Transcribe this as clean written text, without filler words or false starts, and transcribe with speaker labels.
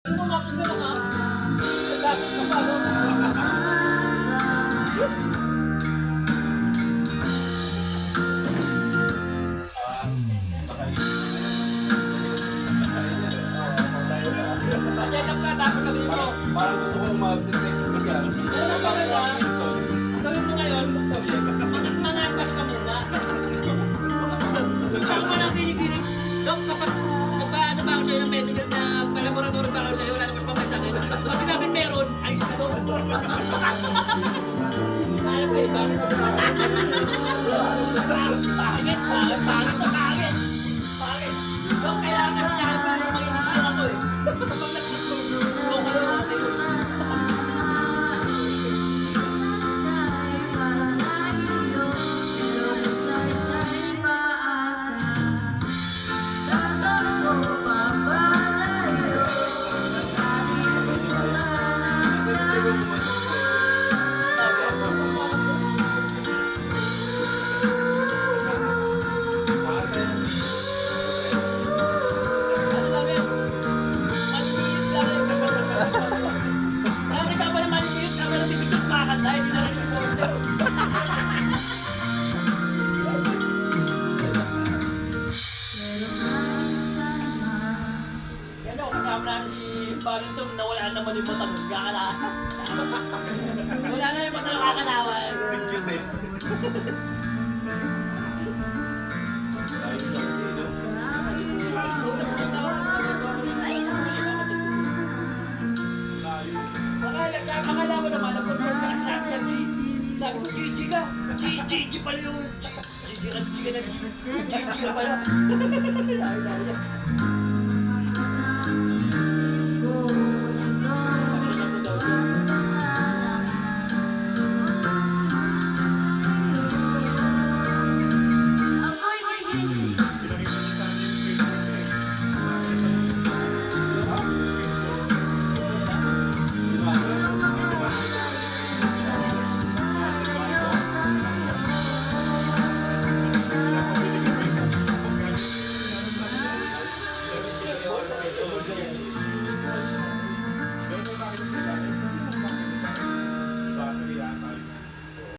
Speaker 1: Sumakot na lang ha. Lapit ka pa, no? Pasyadap ka, tapos sabihin mo.
Speaker 2: Parang gusto kong mag-absent next week yan.
Speaker 1: Ano ba ka ba? Gawin mo ngayon, mangapas ka muna. Ako mo lang pinipiling. Dok, kapag nagpaano ba ako sa'yo ng medical na laboratory ba ako sa'yo, wala naman pa may sakit. Pag sinabing meron, alis ka doon. Ano ba ito? Pangit, pangit. Pangit. Dok, kailangan kasi namin para mag-inigil ako eh. Kapag nag-inigil ako, okay. Ano lang yan? Maliit lang yun. Kaya kita pa na maliit, kami lang pipicture makakanta, hindi na rin yung poster. Yan ako, kasama na si Barrington, nawala naman yung mata nun, kakala. Wala na yung mata nun, kakalawan.
Speaker 2: Cute eh. Ayun lang kasi, no?
Speaker 1: Akala mo naman, nag-confirm ka sa akin, sabi ko, Gigi ka. Gigi pala yun. Gigi ka na. Gigi ka pala.